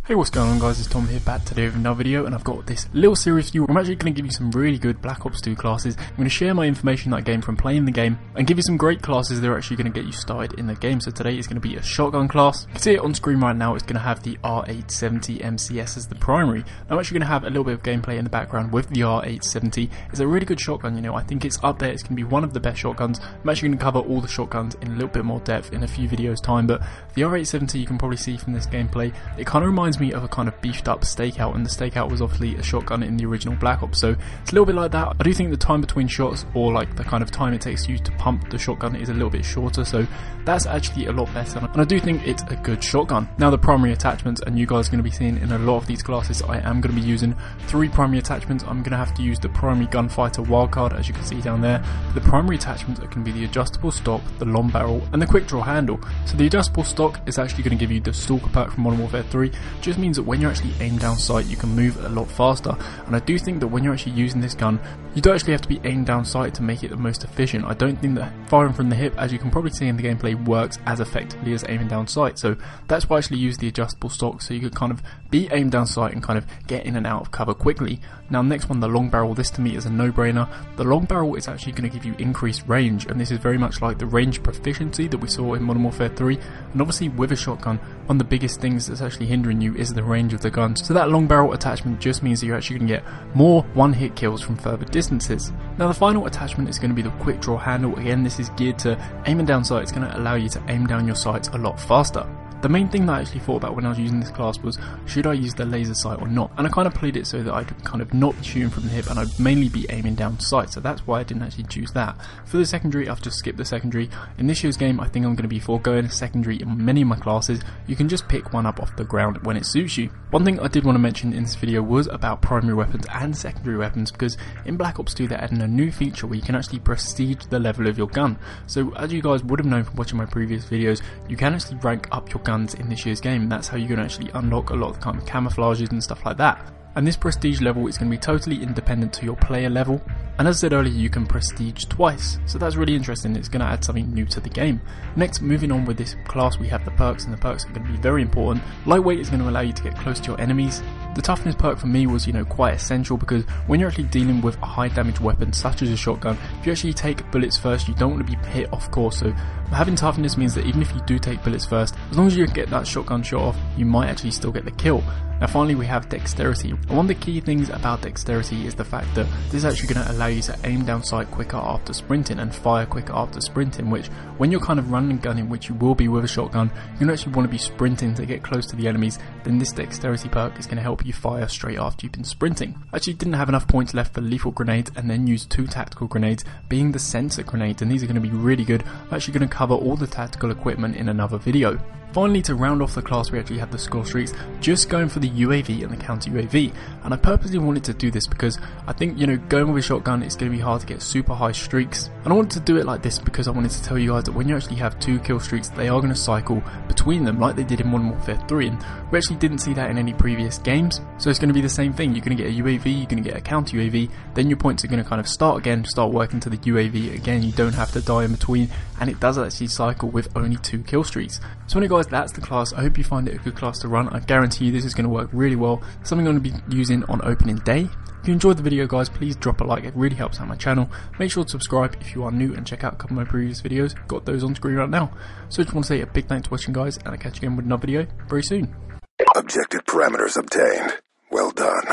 Hey, what's going on guys, it's Tom here, back today with another video, and I've got this little series for you. I'm actually going to give you some really good Black Ops 2 classes. I'm going to share my information that I gained from playing the game, and give you some great classes that are actually going to get you started in the game. So today is going to be a shotgun class. You can see it on screen right now. It's going to have the R870 MCS as the primary. I'm actually going to have a little bit of gameplay in the background with the R870. It's a really good shotgun, you know, I think it's up there, it's going to be one of the best shotguns. I'm actually going to cover all the shotguns in a little bit more depth in a few videos time, but the R870, you can probably see from this gameplay, it kind of reminds me of a kind of beefed up stakeout, and the stakeout was obviously a shotgun in the original Black Ops, so it's a little bit like that. I do think the time between shots, or like the kind of time it takes you to pump the shotgun, is a little bit shorter, so that's actually a lot better, and I do think it's a good shotgun. Now the primary attachments, and you guys are going to be seeing in a lot of these classes, I am going to be using 3 primary attachments. I'm going to have to use the primary gunfighter wildcard, as you can see down there. The primary attachments are going to be the adjustable stock, the long barrel, and the quick draw handle. So the adjustable stock is actually going to give you the stalker perk from Modern Warfare 3, just means that when you're actually aimed down sight, you can move a lot faster, and I do think that when you're actually using this gun, you don't actually have to be aimed down sight to make it the most efficient. I don't think that firing from the hip, as you can probably see in the gameplay, works as effectively as aiming down sight, so that's why I actually use the adjustable stock, so you could kind of be aimed down sight and kind of get in and out of cover quickly. Now next one, the long barrel. This to me is a no-brainer. The long barrel is actually going to give you increased range, and this is very much like the range proficiency that we saw in Modern Warfare 3, and obviously with a shotgun, one of the biggest things that's actually hindering you is the range of the gun, so that long barrel attachment just means that you're actually going to get more one-hit kills from further distances. Now the final attachment is going to be the quick draw handle. Again, this is geared to aiming down sight. It's going to allow you to aim down your sights a lot faster. The main thing that I actually thought about when I was using this class was, should I use the laser sight or not? And I kind of played it so that I'd kind of not be shooting from the hip, and I'd mainly be aiming down sight, so that's why I didn't actually choose that. For the secondary, I've just skipped the secondary. In this year's game, I think I'm going to be foregoing a secondary in many of my classes. You can just pick one up off the ground when it suits you. One thing I did want to mention in this video was about primary weapons and secondary weapons, because in Black Ops 2 they're adding a new feature where you can actually prestige the level of your gun. So as you guys would have known from watching my previous videos, you can actually rank up your guns in this year's game, and that's how you're going to actually unlock a lot of kind of camouflages and stuff like that. And this prestige level is going to be totally independent to your player level, and as I said earlier, you can prestige twice, so that's really interesting. It's going to add something new to the game. Next, moving on with this class, we have the perks, and the perks are going to be very important. Lightweight is going to allow you to get close to your enemies. The toughness perk for me was, you know, quite essential, because when you're actually dealing with a high damage weapon such as a shotgun, if you actually take bullets first, you don't want to be hit off course, so having toughness means that even if you do take bullets first, as long as you get that shotgun shot off, you might actually still get the kill. Now finally, we have dexterity, and one of the key things about dexterity is the fact that this is actually going to allow you to aim down sight quicker after sprinting and fire quicker after sprinting, which when you're kind of running and gunning, which you will be with a shotgun, you actually want to be sprinting to get close to the enemies, then this dexterity perk is going to help you fire straight after you've been sprinting. I actually didn't have enough points left for lethal grenades, and then used 2 tactical grenades, being the sensor grenades, and these are going to be really good. I'm actually going to cover all the tactical equipment in another video. Finally, to round off the class, we actually have the score streaks, just going for the UAV and the counter UAV, and I purposely wanted to do this because I think, you know, going with a shotgun, it's going to be hard to get super high streaks, and I wanted to do it like this because I wanted to tell you guys that when you actually have 2 kill streaks, they are going to cycle between them like they did in Modern Warfare 3, and we actually didn't see that in any previous games, so it's going to be the same thing. You're going to get a UAV, you're going to get a counter UAV, then your points are going to kind of start again, start working to the UAV again, you don't have to die in between, and it does actually cycle with only 2 kill streaks. So anyway guys, that's the class. I hope you find it a good class to run. I guarantee you this is going to work really well. Something I'm going to be using on opening day. If you enjoyed the video guys, please drop a like, it really helps out my channel. Make sure to subscribe if you are new, and check out a couple of my previous videos. Got those on screen right now. So I just want to say a big thanks for watching guys, and I'll catch you again with another video very soon. Objective parameters obtained. Well done.